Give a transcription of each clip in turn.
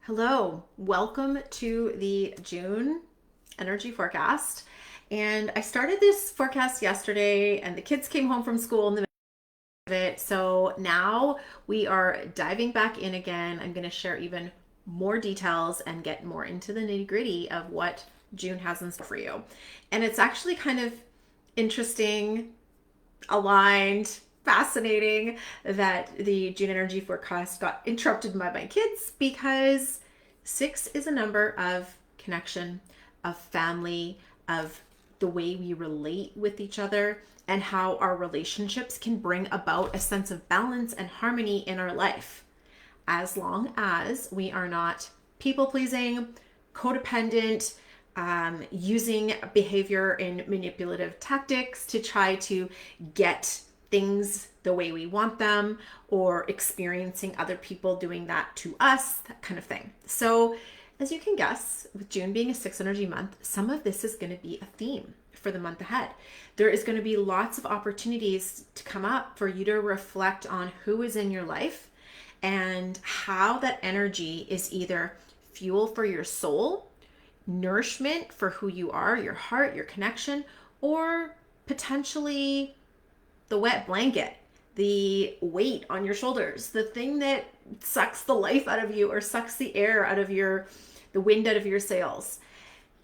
Hello, welcome to the June energy forecast. And I started this forecast yesterday, and the kids came home from school in the middle of it. So now we are diving back in again. I'm going to share even more details and get more into the nitty gritty of what June has in store for you. And it's actually kind of interesting, aligned, fascinating that the June energy forecast got interrupted by my kids because six is a number of connection, of family, of the way we relate with each other, and how our relationships can bring about a sense of balance and harmony in our life, as long as we are not people pleasing, codependent, using behavior and manipulative tactics to try to get things the way we want them, or experiencing other people doing that to us, that kind of thing. So, as you can guess, with June being a six energy month, some of this is going to be a theme for the month ahead. There is going to be lots of opportunities to come up for you to reflect on who is in your life and how that energy is either fuel for your soul, nourishment for who you are, your heart, your connection, or potentially the wet blanket, the weight on your shoulders, the thing that sucks the life out of you or sucks the air out of the wind out of your sails.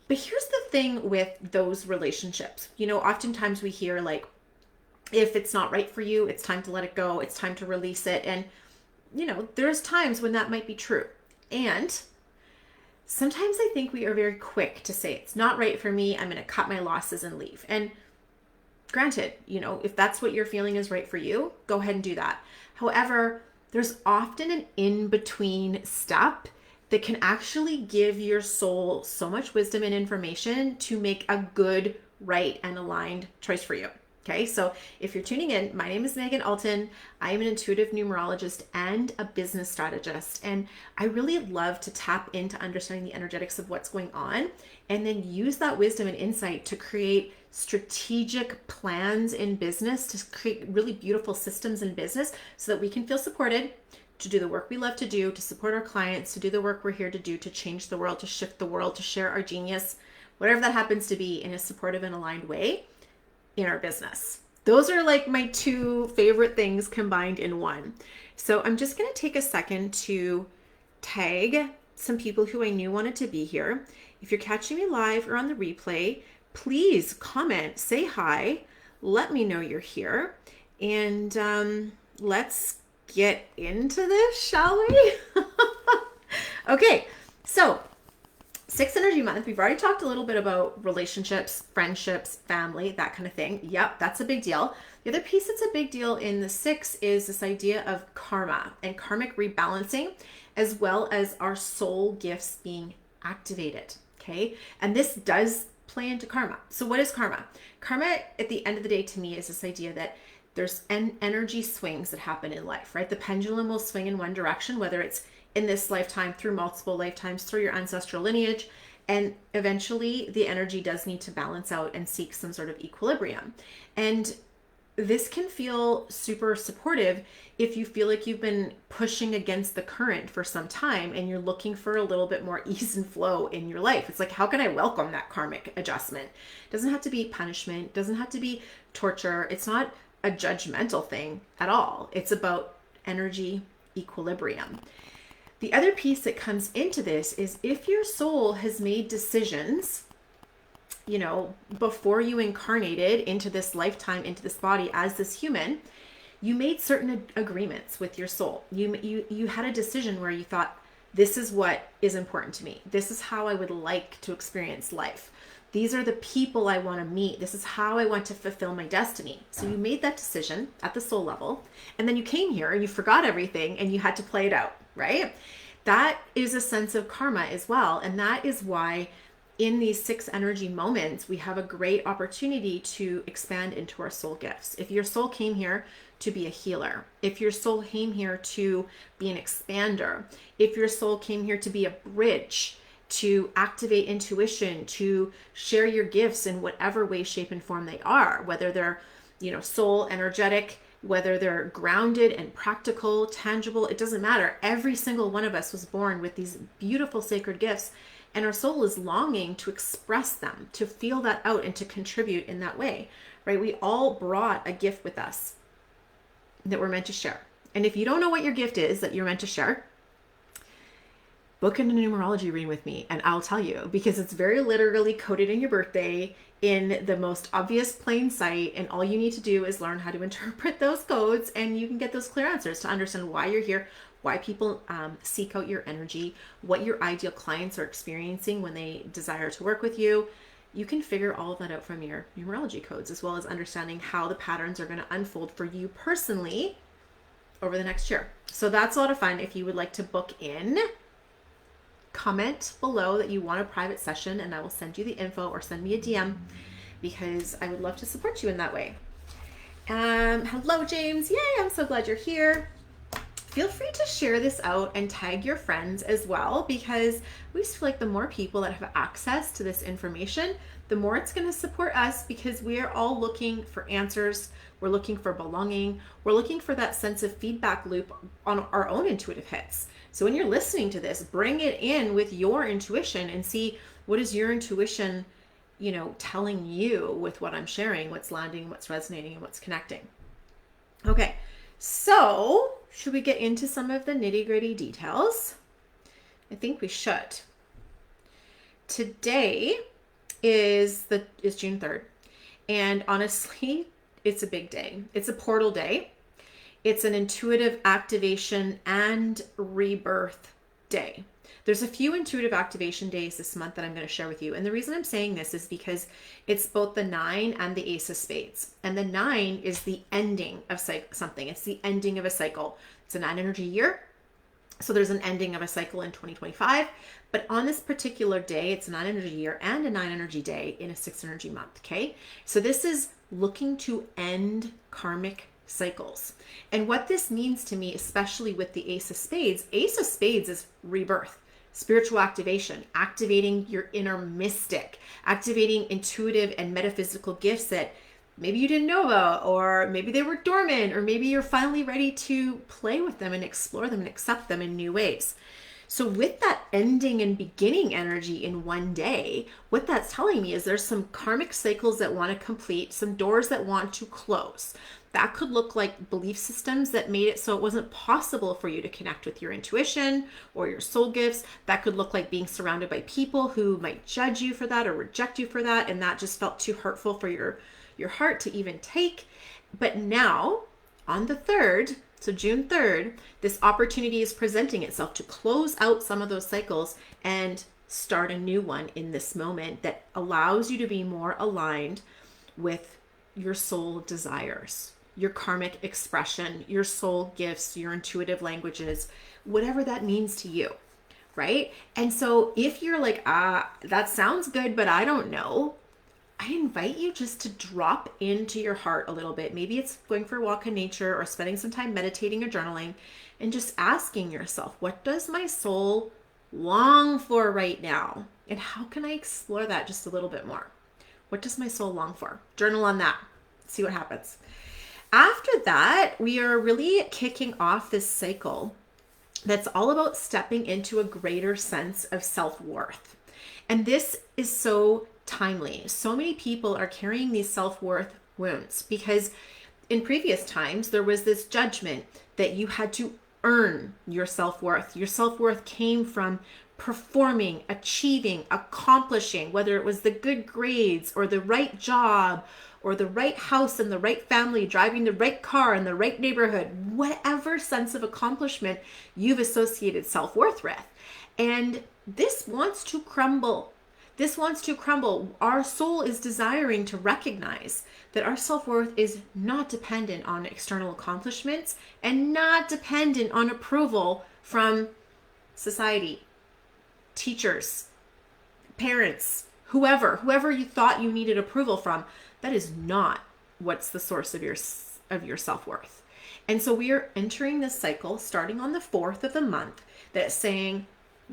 But here's the thing with those relationships. Oftentimes we hear like, if it's not right for you, it's time to let it go. It's time to release it. And, there's times when that might be true. And sometimes I think we are very quick to say, it's not right for me. I'm going to cut my losses and leave. And granted, if that's what you're feeling is right for you, go ahead and do that. However, there's often an in-between step that can actually give your soul so much wisdom and information to make a good, right, and aligned choice for you. Okay, so if you're tuning in, my name is Megan Alton. I am an intuitive numerologist and a business strategist. And I really love to tap into understanding the energetics of what's going on and then use that wisdom and insight to create strategic plans in business, to create really beautiful systems in business so that we can feel supported to do the work we love to do, to support our clients, to do the work we're here to do, to change the world, to shift the world, to share our genius, whatever that happens to be, in a supportive and aligned way in our business. Those are like my two favorite things combined in one. So I'm just going to take a second to tag some people who I knew wanted to be here. If you're catching me live or on the replay, please comment, say hi, let me know you're here, and let's get into this, shall we? Okay, so six energy month, we've already talked a little bit about relationships, friendships, family, that kind of thing. Yep, that's a big deal. The other piece that's a big deal in the six is this idea of karma and karmic rebalancing, as well as our soul gifts being activated. Okay, and this does play into karma. So what is karma? Karma, at the end of the day, to me, is this idea that there's energy swings that happen in life, right? The pendulum will swing in one direction, whether it's in this lifetime, through multiple lifetimes, through your ancestral lineage, and eventually the energy does need to balance out and seek some sort of equilibrium. And this can feel super supportive if you feel like you've been pushing against the current for some time and you're looking for a little bit more ease and flow in your life. It's like, how can I welcome that karmic adjustment? It doesn't have to be punishment, it doesn't have to be torture. It's not a judgmental thing at all. It's about energy equilibrium. The other piece that comes into this is if your soul has made decisions, before you incarnated into this lifetime, into this body as this human, you made certain agreements with your soul. You had a decision where you thought, this is what is important to me. This is how I would like to experience life. These are the people I want to meet. This is how I want to fulfill my destiny. So you made that decision at the soul level, and then you came here and you forgot everything and you had to play it out, right? That is a sense of karma as well. And that is why in these six energy moments, we have a great opportunity to expand into our soul gifts. If your soul came here to be a healer, if your soul came here to be an expander, if your soul came here to be a bridge, to activate intuition, to share your gifts in whatever way, shape, and form they are, whether they're, soul, energetic, whether they're grounded and practical, tangible, it doesn't matter. Every single one of us was born with these beautiful sacred gifts, and our soul is longing to express them, to feel that out and to contribute in that way, right? We all brought a gift with us that we're meant to share. And if you don't know what your gift is that you're meant to share, book in a numerology reading with me and I'll tell you, because it's very literally coded in your birthday in the most obvious plain sight, and all you need to do is learn how to interpret those codes, and you can get those clear answers to understand why you're here, why people seek out your energy, what your ideal clients are experiencing when they desire to work with you. You can figure all of that out from your numerology codes, as well as understanding how the patterns are going to unfold for you personally over the next year. So that's a lot of fun. If you would like to book in, comment below that you want a private session and I will send you the info, or send me a DM, because I would love to support you in that way. Hello, James. Yay, I'm so glad you're here. Feel free to share this out and tag your friends as well, because we just feel like the more people that have access to this information, the more it's going to support us, because we are all looking for answers. We're looking for belonging. We're looking for that sense of feedback loop on our own intuitive hits. So when you're listening to this, bring it in with your intuition and see, what is your intuition, telling you with what I'm sharing, what's landing, what's resonating, and what's connecting. Okay, so should we get into some of the nitty-gritty details? I think we should. Today is June 3rd. And honestly, it's a big day. It's a portal day. It's an intuitive activation and rebirth day. There's a few intuitive activation days this month that I'm going to share with you. And the reason I'm saying this is because it's both the 9 and the Ace of Spades. And the 9 is the ending of something. It's the ending of a cycle. It's a 9 energy year. So there's an ending of a cycle in 2025. But on this particular day, it's a 9 energy year and a 9 energy day in a 6 energy month. Okay. So this is looking to end karmic cycles. And what this means to me, especially with the Ace of Spades is rebirth, spiritual activation, activating your inner mystic, activating intuitive and metaphysical gifts that maybe you didn't know about, or maybe they were dormant, or maybe you're finally ready to play with them and explore them and accept them in new ways. So with that ending and beginning energy in one day, what that's telling me is there's some karmic cycles that want to complete, some doors that want to close. That could look like belief systems that made it so it wasn't possible for you to connect with your intuition or your soul gifts. That could look like being surrounded by people who might judge you for that or reject you for that, and that just felt too hurtful for your heart to even take. But now, on the 3rd, so June 3rd, this opportunity is presenting itself to close out some of those cycles and start a new one in this moment that allows you to be more aligned with your soul desires, your karmic expression, your soul gifts, your intuitive languages, whatever that means to you, right? And so if you're like, that sounds good, but I don't know, I invite you just to drop into your heart a little bit. Maybe it's going for a walk in nature or spending some time meditating or journaling, and just asking yourself, what does my soul long for right now? And how can I explore that just a little bit more? What does my soul long for? Journal on that. See what happens. After that, we are really kicking off this cycle that's all about stepping into a greater sense of self-worth. And this is so timely. So many people are carrying these self-worth wounds because in previous times, there was this judgment that you had to earn your self-worth. Your self-worth came from performing, achieving, accomplishing, whether it was the good grades or the right job or the right house and the right family, driving the right car in the right neighborhood, whatever sense of accomplishment you've associated self-worth with. And this wants to crumble. This wants to crumble. Our soul is desiring to recognize that our self-worth is not dependent on external accomplishments and not dependent on approval from society, teachers, parents, whoever you thought you needed approval from. That is not what's the source of your self-worth. And so we are entering this cycle starting on the 4th of the month that's saying,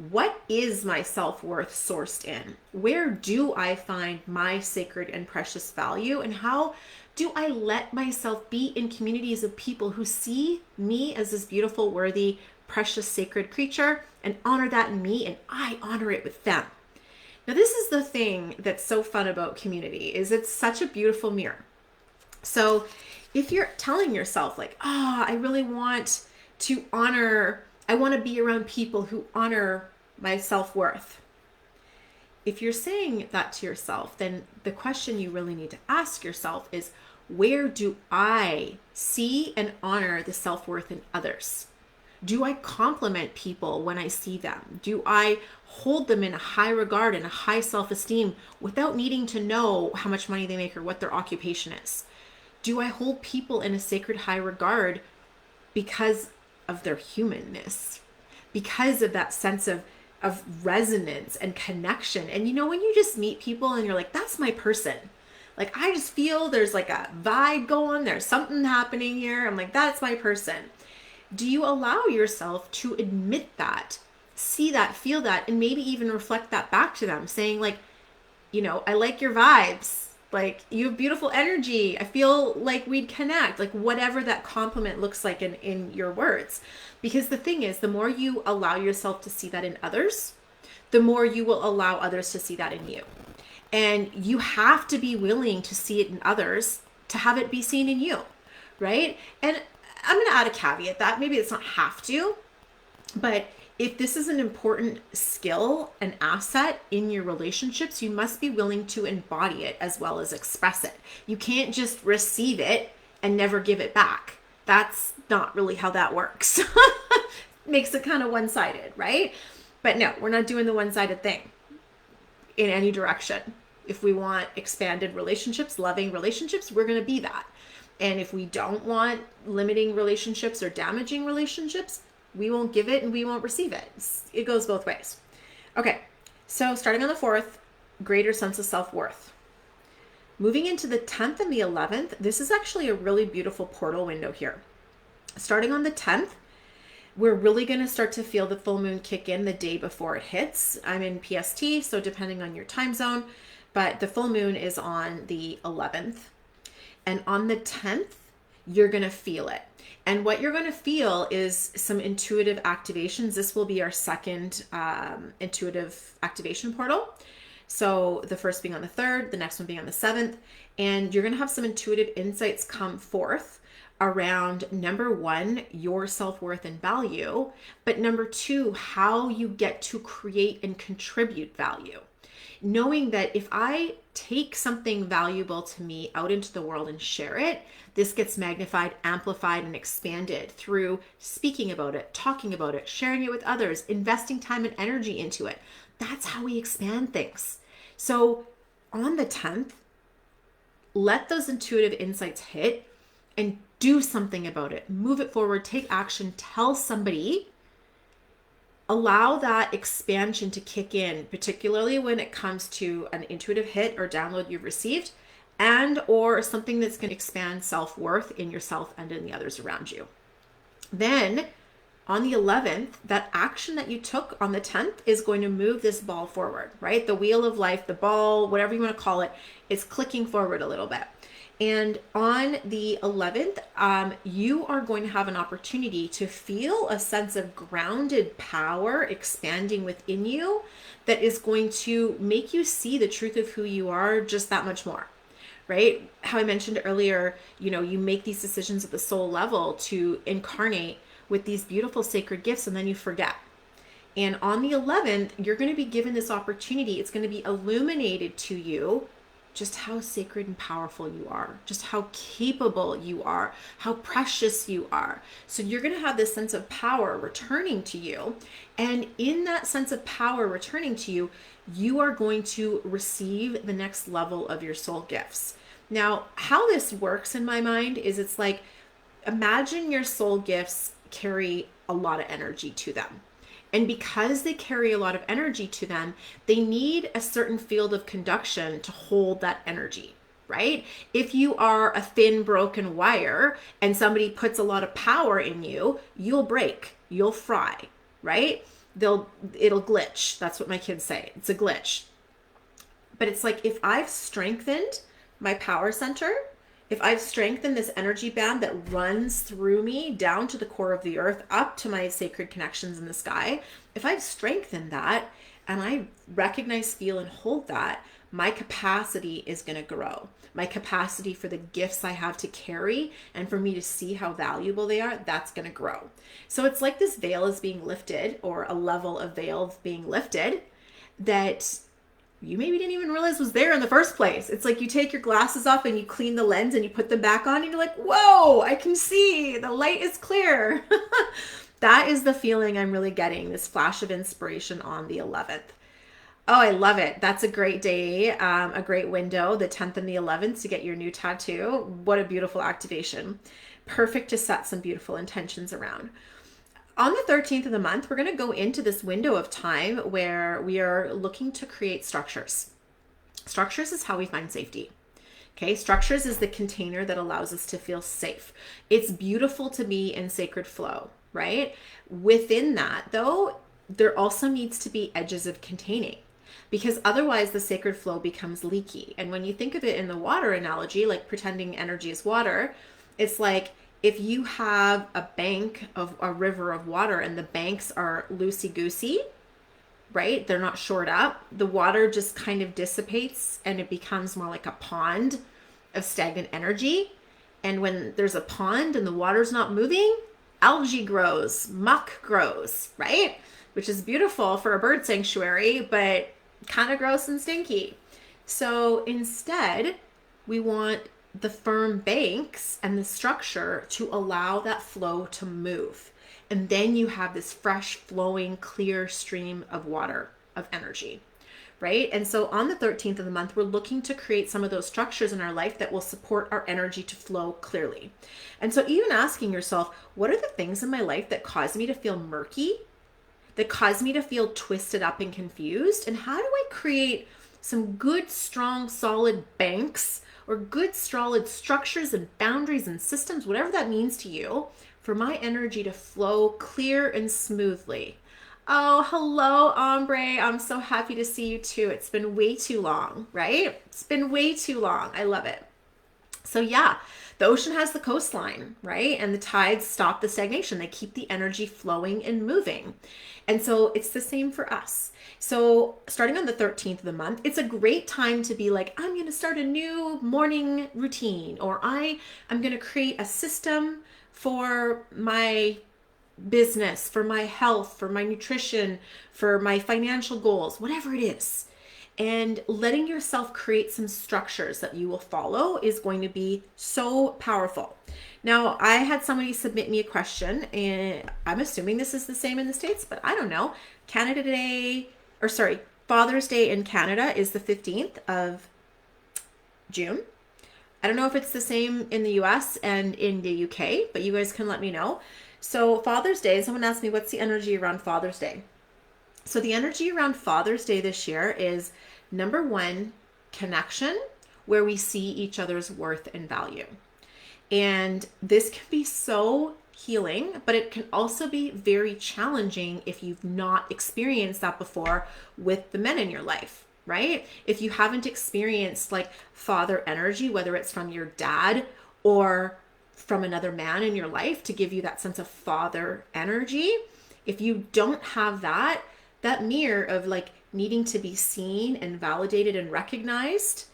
what is my self-worth sourced in? Where do I find my sacred and precious value? And how Do I let myself be in communities of people who see me as this beautiful, worthy, precious, sacred creature and honor that in me, and I honor it with them? Now, this is the thing that's so fun about community, is it's such a beautiful mirror. So if you're telling yourself like, I really want to honor, I want to be around people who honor my self-worth. If you're saying that to yourself, then the question you really need to ask yourself is, where do I see and honor the self-worth in others? Do I compliment people when I see them? Do I hold them in a high regard and a high self-esteem without needing to know how much money they make or what their occupation is? Do I hold people in a sacred high regard because of their humanness? Because of that sense of resonance and connection? And when you just meet people and you're like, that's my person. Like, I just feel there's like a vibe going, there's something happening here. I'm like, that's my person. Do you allow yourself to admit that, see that, feel that, and maybe even reflect that back to them, saying like, I like your vibes. Like, you have beautiful energy. I feel like we'd connect, like whatever that compliment looks like in your words. Because the thing is, the more you allow yourself to see that in others, the more you will allow others to see that in you. And you have to be willing to see it in others to have it be seen in you, right? And I'm going to add a caveat that maybe it's not have to, but if this is an important skill and asset in your relationships, you must be willing to embody it as well as express it. You can't just receive it and never give it back. That's not really how that works. Makes it kind of one-sided, right? But no, we're not doing the one-sided thing in any direction. If we want expanded relationships, loving relationships, we're going to be that. And if we don't want limiting relationships or damaging relationships, we won't give it and we won't receive it. It goes both ways. Okay, so starting on the 4th, greater sense of self-worth. Moving into the 10th and the 11th, this is actually a really beautiful portal window here. Starting on the 10th, we're really going to start to feel the full moon kick in the day before it hits. I'm in PST, so depending on your time zone, but the full moon is on the 11th. And on the 10th, you're going to feel it. And what you're going to feel is some intuitive activations. This will be our second intuitive activation portal. So the first being on the 3rd, the next one being on the 7th. And you're going to have some intuitive insights come forth around, number 1, your self-worth and value, but number 2, how you get to create and contribute value. Knowing that if I take something valuable to me out into the world and share it, this gets magnified, amplified, and expanded through speaking about it, talking about it, sharing it with others, investing time and energy into it. That's how we expand things. So on the 10th, let those intuitive insights hit and do something about it. Move it forward, take action, tell somebody. Allow that expansion to kick in, particularly when it comes to an intuitive hit or download you've received, and or something that's going to expand self-worth in yourself and in the others around you. Then on the 11th, that action that you took on the 10th is going to move this ball forward, right? The wheel of life, the ball, whatever you want to call it, is clicking forward a little bit. And on the 11th, you are going to have an opportunity to feel a sense of grounded power expanding within you that is going to make you see the truth of who you are just that much more, right? How I mentioned earlier, you make these decisions at the soul level to incarnate with these beautiful sacred gifts, and then you forget. And on the 11th, you're going to be given this opportunity. It's going to be illuminated to you just how sacred and powerful you are, just how capable you are, how precious you are. So you're going to have this sense of power returning to you. And in that sense of power returning to you, you are going to receive the next level of your soul gifts. Now, how this works in my mind is it's like, imagine your soul gifts carry a lot of energy to them. And because they carry a lot of energy to them, they need a certain field of conduction to hold that energy, right? If you are a thin, broken wire and somebody puts a lot of power in you, you'll break, you'll fry, right? It'll glitch. That's what my kids say. It's a glitch. But it's like, if I've strengthened my power center, if I've strengthened this energy band that runs through me down to the core of the earth, up to my sacred connections in the sky, if I've strengthened that and I recognize, feel, and hold that, my capacity is going to grow. My capacity for the gifts I have to carry and for me to see how valuable they are, that's going to grow. So it's like this veil is being lifted, or a level of veil being lifted that you maybe didn't even realize was there in the first place. It's like you take your glasses off and you clean the lens and you put them back on and you're like, whoa, I can see, the light is clear. That is the feeling I'm really getting, this flash of inspiration on the 11th. Oh, I love it. That's a great day, a great window, the 10th and the 11th, to get your new tattoo. What a beautiful activation. Perfect to set some beautiful intentions around. On the 13th of the month, we're going to go into this window of time where we are looking to create structures. Structures is how we find safety. Okay, structures is the container that allows us to feel safe. It's beautiful to be in sacred flow, right? Within that, though, there also needs to be edges of containing, because otherwise the sacred flow becomes leaky. And when you think of it in the water analogy, like pretending energy is water, it's like if you have a bank of a river of water and the banks are loosey-goosey, right? They're not shored up. The water just kind of dissipates and it becomes more like a pond of stagnant energy. And when there's a pond and the water's not moving, algae grows, muck grows, right? Which is beautiful for a bird sanctuary, but kind of gross and stinky. So instead, we want the firm banks and the structure to allow that flow to move. And then you have this fresh, flowing, clear stream of water, of energy, right? And so on the 13th of the month, we're looking to create some of those structures in our life that will support our energy to flow clearly. And so even asking yourself, what are the things in my life that cause me to feel murky, that cause me to feel twisted up and confused? And how do I create some good, strong, solid banks, or good, solid structures and boundaries and systems, whatever that means to you, for my energy to flow clear and smoothly? Oh, hello, Ombre. I'm so happy to see you too. It's been way too long, right? It's been way too long. I love it. So yeah, the ocean has the coastline, right? And the tides stop the stagnation. They keep the energy flowing and moving. And so it's the same for us. So starting on the 13th of the month, it's a great time to be like, I'm going to start a new morning routine, or I'm going to create a system for my business, for my health, for my nutrition, for my financial goals, whatever it is. And letting yourself create some structures that you will follow is going to be so powerful. Now, I had somebody submit me a question, and I'm assuming this is the same in the States, but I don't know. Father's Day in Canada is the 15th of June. I don't know if it's the same in the US and in the UK, but you guys can let me know. So Father's Day, someone asked me, what's the energy around Father's Day? So the energy around Father's Day this year is, number one, connection, where we see each other's worth and value. And this can be so healing, but it can also be very challenging if you've not experienced that before with the men in your life, right? If you haven't experienced like father energy, whether it's from your dad or from another man in your life to give you that sense of father energy, if you don't have that mirror of like needing to be seen and validated and recognized,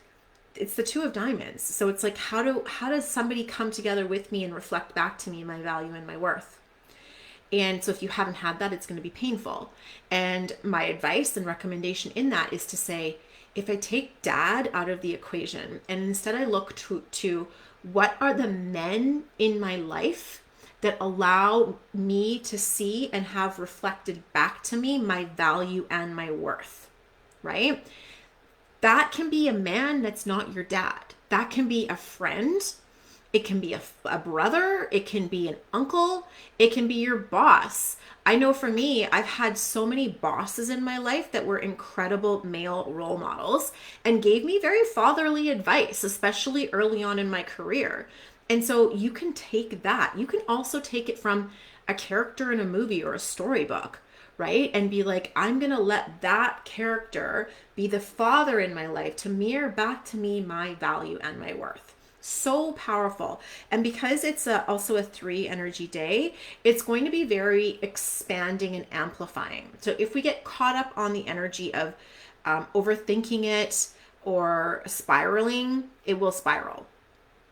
it's the Two of Diamonds. So it's like, how does somebody come together with me and reflect back to me my value and my worth? And so if you haven't had that, it's going to be painful. And my advice and recommendation in that is to say, if I take dad out of the equation and instead I look to what are the men in my life that allow me to see and have reflected back to me my value and my worth, right? That can be a man that's not your dad. That can be a friend. It can be a brother. It can be an uncle. It can be your boss. I know for me, I've had so many bosses in my life that were incredible male role models and gave me very fatherly advice, especially early on in my career. And so you can take that. You can also take it from a character in a movie or a storybook, right? And be like, I'm going to let that character be the father in my life to mirror back to me my value and my worth. So powerful. And because it's also a 3 energy day, it's going to be very expanding and amplifying. So if we get caught up on the energy of overthinking it or spiraling, it will spiral.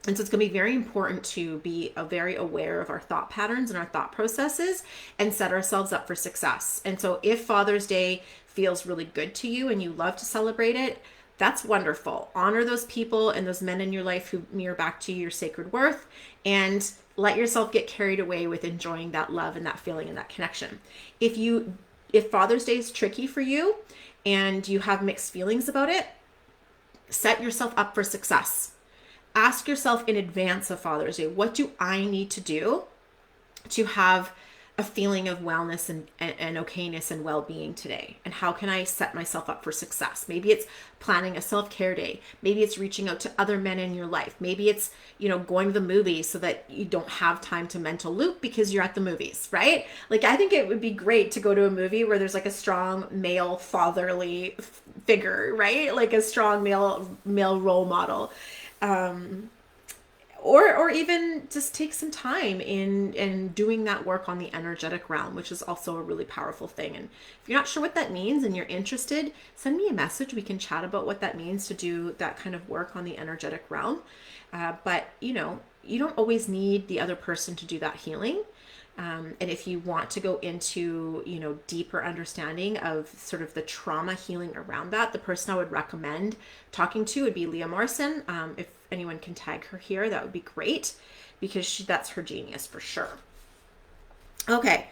And so it's going to be very important to be very aware of our thought patterns and our thought processes and set ourselves up for success. And so if Father's Day feels really good to you and you love to celebrate it, that's wonderful. Honor those people and those men in your life who mirror back to you your sacred worth, and let yourself get carried away with enjoying that love and that feeling and that connection. If Father's Day is tricky for you and you have mixed feelings about it, set yourself up for success. Ask yourself in advance of Father's Day, what do I need to do to have a feeling of wellness and okayness and well-being today? And how can I set myself up for success? Maybe it's planning a self-care day. Maybe it's reaching out to other men in your life. Maybe it's, going to the movies so that you don't have time to mental loop because you're at the movies, right? Like, I think it would be great to go to a movie where there's like a strong male fatherly figure, right? Like a strong male role model. Or even just take some time in doing that work on the energetic realm, which is also a really powerful thing. And if you're not sure what that means and you're interested, send me a message. We can chat about what that means to do that kind of work on the energetic realm. But you don't always need the other person to do that healing. And if you want to go into, deeper understanding of sort of the trauma healing around that, the person I would recommend talking to would be Leah Morrison. If anyone can tag her here, that would be great, because that's her genius for sure. Okay.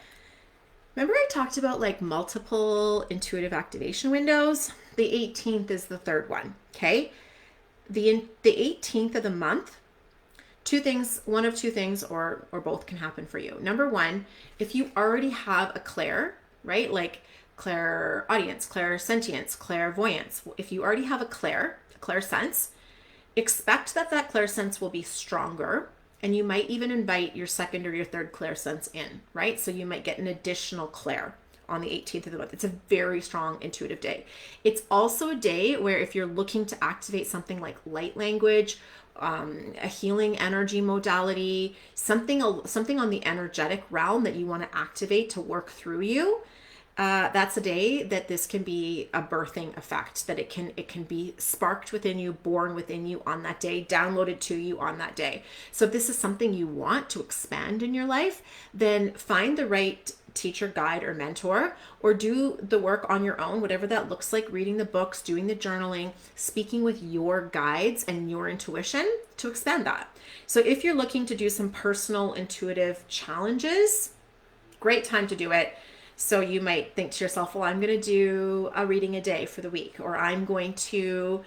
Remember I talked about like multiple intuitive activation windows? The 18th is the third one. Okay. The 18th of the month, one of two things or both can happen for you. Number one, if you already have a clair, right? Like clairaudience, clairsentience, clairvoyance. If you already have a clairsense, expect that clairsense will be stronger, and you might even invite your second or your third clairsense in, right? So you might get an additional clair on the 18th of the month. It's a very strong intuitive day. It's also a day where if you're looking to activate something like light language, a healing energy modality, something on the energetic realm that you want to activate to work through you, that's a day that this can be a birthing effect, that it can be sparked within you, born within you on that day, downloaded to you on that day. So if this is something you want to expand in your life, then find the right teacher, guide, or mentor, or do the work on your own, whatever that looks like, reading the books, doing the journaling, speaking with your guides and your intuition to expand that. So if you're looking to do some personal intuitive challenges, great time to do it. So you might think to yourself, well, I'm going to do a reading a day for the week, or I'm going to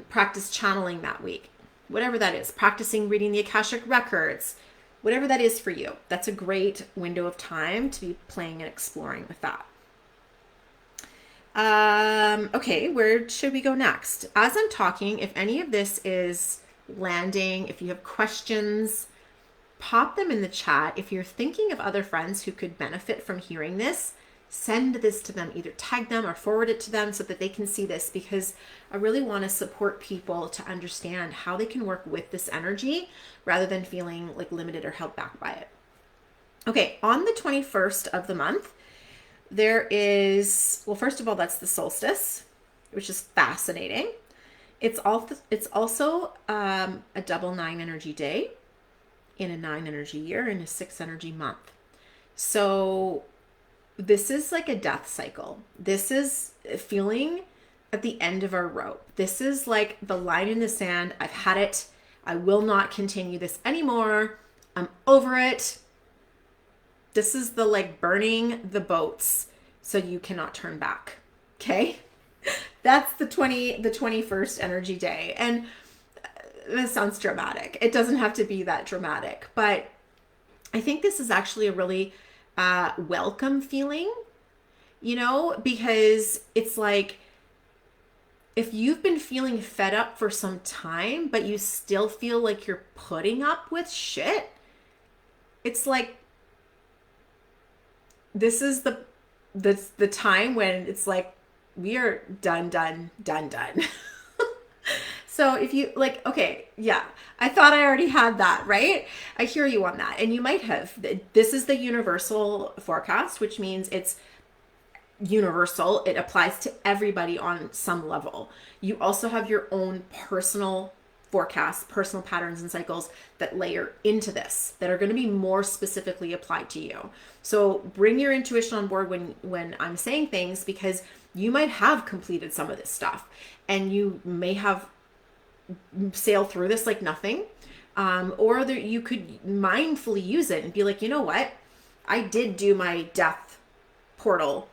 practice channeling that week, whatever that is, practicing reading the Akashic records, whatever that is for you. That's a great window of time to be playing and exploring with that. Okay, where should we go next? As I'm talking, if any of this is landing, if you have questions, pop them in the chat. If you're thinking of other friends who could benefit from hearing this, send this to them, either tag them or forward it to them so that they can see this, because I really want to support people to understand how they can work with this energy rather than feeling like limited or held back by it. Okay, on the 21st of the month, there is, well, first of all, that's the solstice, which is fascinating. It's also a double 9 energy day in a 9 energy year in a 6 energy month. So this is like a death cycle. This is feeling at the end of our rope. This is like the line in the sand. I've had it. I will not continue this anymore. I'm over it. This is the like burning the boats so you cannot turn back. Okay? That's the 21st energy day. And this sounds dramatic. It doesn't have to be that dramatic, but I think this is actually a really welcome feeling, because it's like, if you've been feeling fed up for some time, but you still feel like you're putting up with shit, it's like, this is the time when it's like, we are done. So if you like, okay, yeah, I thought I already had that, right? I hear you on that. And you might have. This is the universal forecast, which means it's universal. It applies to everybody on some level. You also have your own personal forecasts, personal patterns and cycles that layer into this that are going to be more specifically applied to you. So bring your intuition on board when I'm saying things, because you might have completed some of this stuff and you may have sailed through this like nothing. Or you could mindfully use it and be like, you know what? I did do my death portal,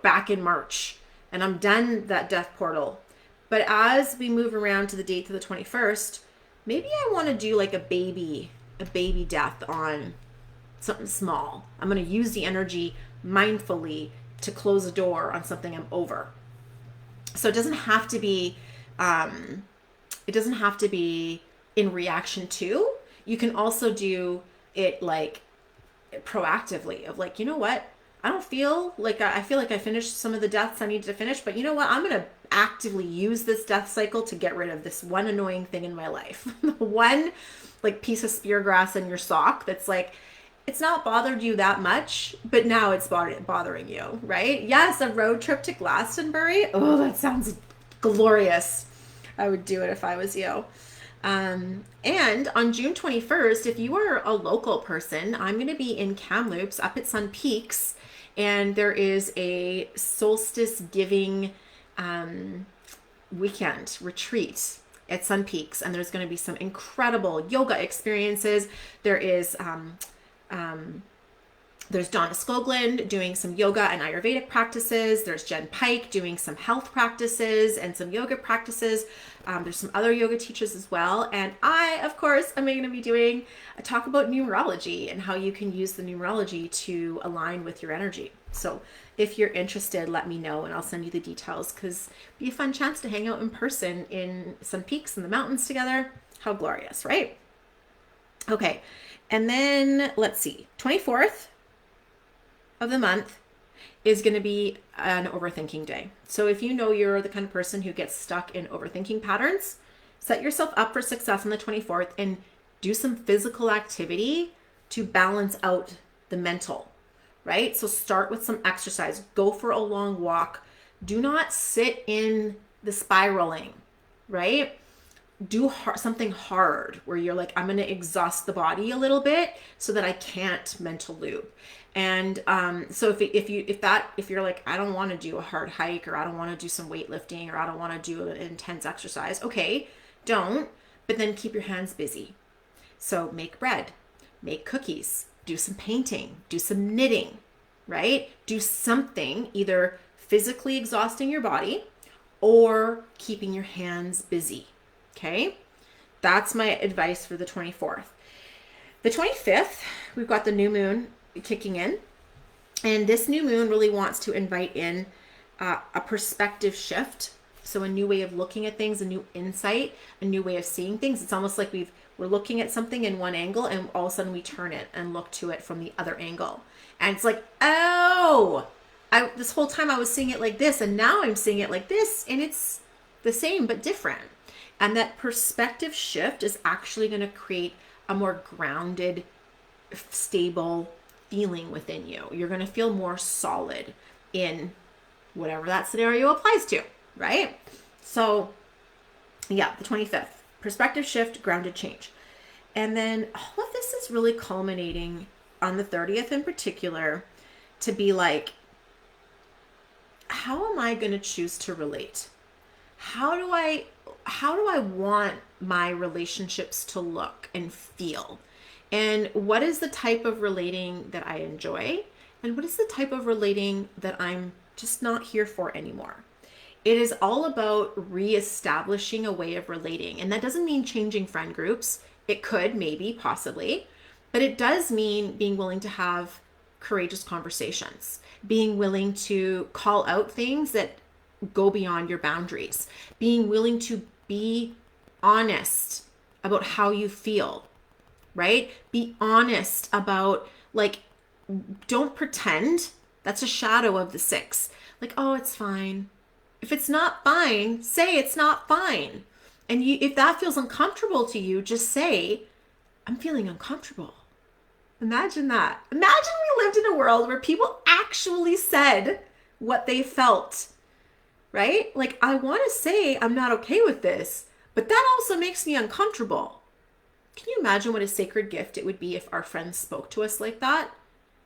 back in March, and I'm done that death portal. But as we move around to the date to the 21st, maybe I want to do like a baby death on something small. I'm going to use the energy mindfully to close a door on something I'm over. So it doesn't have to be, in reaction to. You can also do it like proactively of like, you know what? I feel like I finished some of the deaths I needed to finish, but you know what? I'm going to actively use this death cycle to get rid of this one annoying thing in my life. One like piece of spear grass in your sock that's like, it's not bothered you that much, but now it's bothering you, right? Yes, a road trip to Glastonbury. Oh, that sounds glorious. I would do it if I was you. And on June 21st, if you are a local person, I'm going to be in Kamloops up at Sun Peaks, and there is a solstice giving weekend retreat at Sun Peaks, and there's going to be some incredible yoga experiences. There's Donna Skoglund doing some yoga and Ayurvedic practices. There's Jen Pike doing some health practices and some yoga practices. There's some other yoga teachers as well. And I, of course, am going to be doing a talk about numerology and how you can use the numerology to align with your energy. So if you're interested, let me know and I'll send you the details, because it'd be a fun chance to hang out in person in Sun Peaks in the mountains together. How glorious, right? Okay. And then let's see, 24th of the month is going to be an overthinking day. So if you know you're the kind of person who gets stuck in overthinking patterns, set yourself up for success on the 24th and do some physical activity to balance out the mental, right? So start with some exercise, go for a long walk. Do not sit in the spiraling, right? Do something hard where you're like, I'm going to exhaust the body a little bit so that I can't mental loop. And so if you're like, I don't want to do a hard hike, or I don't want to do some weightlifting, or I don't want to do an intense exercise, okay, don't, but then keep your hands busy. So make bread, make cookies, do some painting, do some knitting, right? Do something either physically exhausting your body or keeping your hands busy. Okay, that's my advice for the 24th. The 25th, we've got the new moon kicking in. And this new moon really wants to invite in a perspective shift. So a new way of looking at things, a new insight, a new way of seeing things. It's almost like we're looking at something in one angle and all of a sudden we turn it and look to it from the other angle. And it's like, oh, this whole time I was seeing it like this, and now I'm seeing it like this, and it's the same but different. And that perspective shift is actually going to create a more grounded, stable feeling within you. You're going to feel more solid in whatever that scenario applies to, right? So yeah, the 25th, perspective shift, grounded change. And then all of this is really culminating on the 30th in particular to be like, how am I going to choose to relate? How do I want my relationships to look and feel? And what is the type of relating that I enjoy? And what is the type of relating that I'm just not here for anymore? It is all about reestablishing a way of relating. And that doesn't mean changing friend groups. It could, maybe, possibly. But it does mean being willing to have courageous conversations, being willing to call out things that go beyond your boundaries, being willing to be honest about how you feel, right? Be honest about, like, don't pretend. That's a shadow of the 6. Like, oh, it's fine. If it's not fine, say it's not fine. And if that feels uncomfortable to you, just say, I'm feeling uncomfortable. Imagine that. Imagine we lived in a world where people actually said what they felt, right? Like, I want to say I'm not okay with this, but that also makes me uncomfortable. Can you imagine what a sacred gift it would be if our friends spoke to us like that?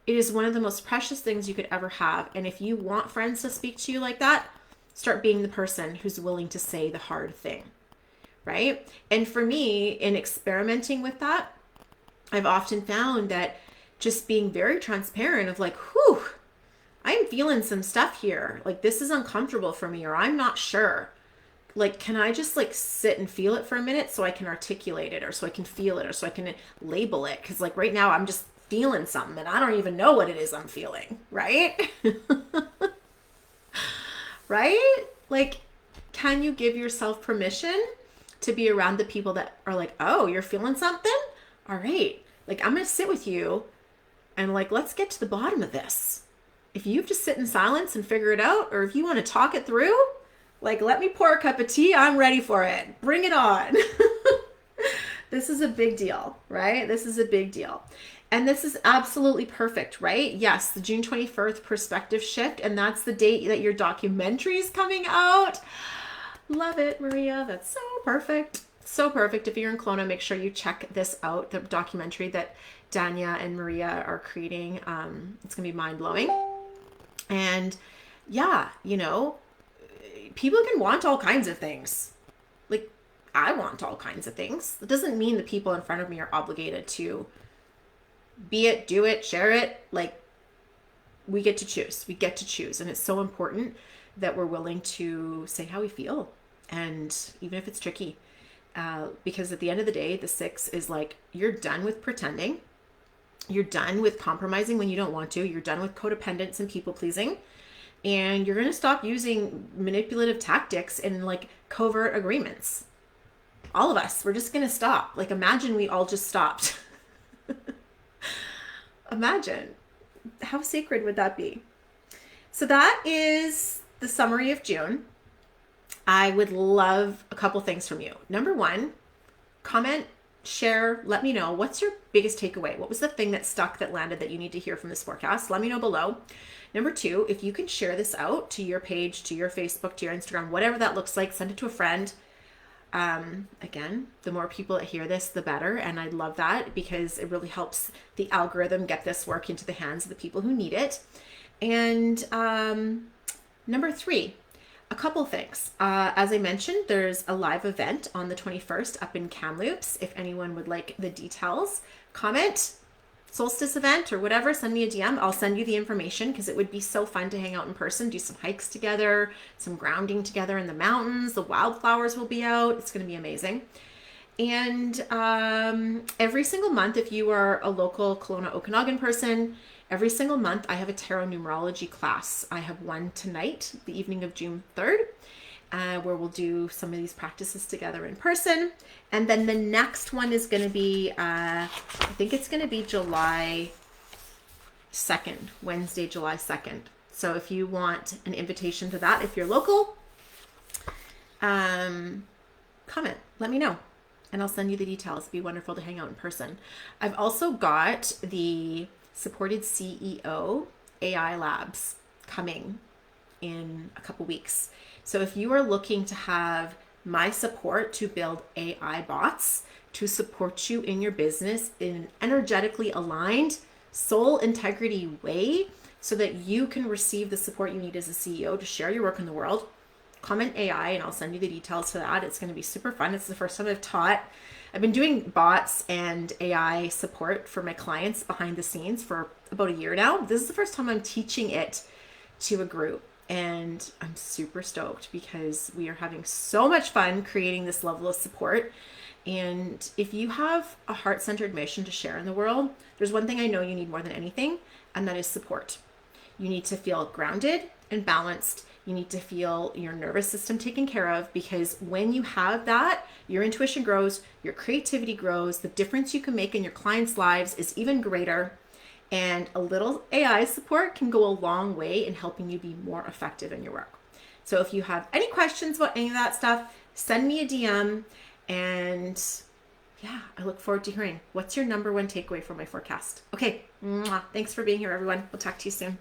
It is one of the most precious things you could ever have. And if you want friends to speak to you like that, start being the person who's willing to say the hard thing, right? And for me, in experimenting with that, I've often found that just being very transparent of like, whew, I'm feeling some stuff here. Like, this is uncomfortable for me, or I'm not sure. Like, can I just like sit and feel it for a minute so I can articulate it, or so I can feel it, or so I can label it? Because like right now I'm just feeling something and I don't even know what it is I'm feeling, right? Right? Like, can you give yourself permission to be around the people that are like, oh, you're feeling something? All right. Like, I'm going to sit with you and like, let's get to the bottom of this. If you have to sit in silence and figure it out, or if you want to talk it through, like, let me pour a cup of tea. I'm ready for it. Bring it on. This is a big deal, right? This is a big deal. And this is absolutely perfect, right? Yes, the June 21st perspective shift. And that's the date that your documentary is coming out. Love it, Maria. That's so perfect. So perfect. If you're in Kelowna, make sure you check this out. The documentary that Danya and Maria are creating. It's going to be mind-blowing. And yeah, you know, people can want all kinds of things. Like, I want all kinds of things. It doesn't mean the people in front of me are obligated to be it, do it, share it. Like, we get to choose. We get to choose. And it's so important that we're willing to say how we feel. And even if it's tricky, because at the end of the day, the 6 is like, you're done with pretending. You're done with compromising when you don't want to. You're done with codependence and people pleasing. And you're going to stop using manipulative tactics and like covert agreements. All of us, we're just going to stop. Like, imagine we all just stopped. Imagine. How sacred would that be? So that is the summary of June. I would love a couple things from you. Number 1, comment, share, let me know, what's your biggest takeaway? What was the thing that stuck, that landed, that you need to hear from this forecast? Let me know below. Number 2, if you can share this out to your page, to your Facebook, to your Instagram, whatever that looks like, send it to a friend. Again, the more people that hear this, the better. And I love that because it really helps the algorithm get this work into the hands of the people who need it. And number 3, a couple things. As I mentioned, there's a live event on the 21st up in Kamloops. If anyone would like the details, comment. Solstice event or whatever, send me a DM. I'll send you the information because it would be so fun to hang out in person, do some hikes together, some grounding together in the mountains. The wildflowers will be out. It's going to be amazing. And every single month, if you are a local Kelowna Okanagan person, every single month I have a tarot numerology class. I have one tonight, the evening of June 3rd. Where we'll do some of these practices together in person. And then the next one is going to be, I think it's going to be July 2nd, Wednesday, July 2nd. So if you want an invitation to that, if you're local, comment, let me know, and I'll send you the details. It'd be wonderful to hang out in person. I've also got the Supported CEO AI Labs coming in a couple weeks. So if you are looking to have my support to build AI bots to support you in your business in an energetically aligned, soul integrity way so that you can receive the support you need as a CEO to share your work in the world, comment AI and I'll send you the details to that. It's going to be super fun. It's the first time I've been doing bots and AI support for my clients behind the scenes for about a year now. This is the first time I'm teaching it to a group. And I'm super stoked because we are having so much fun creating this level of support. And if you have a heart-centered mission to share in the world, there's one thing I know you need more than anything, and that is support. You need to feel grounded and balanced. You need to feel your nervous system taken care of, because when you have that, your intuition grows, your creativity grows, the difference you can make in your clients' lives is even greater. And a little AI support can go a long way in helping you be more effective in your work. So if you have any questions about any of that stuff, send me a DM. And yeah, I look forward to hearing what's your number one takeaway from my forecast. Okay, thanks for being here, everyone. We'll talk to you soon.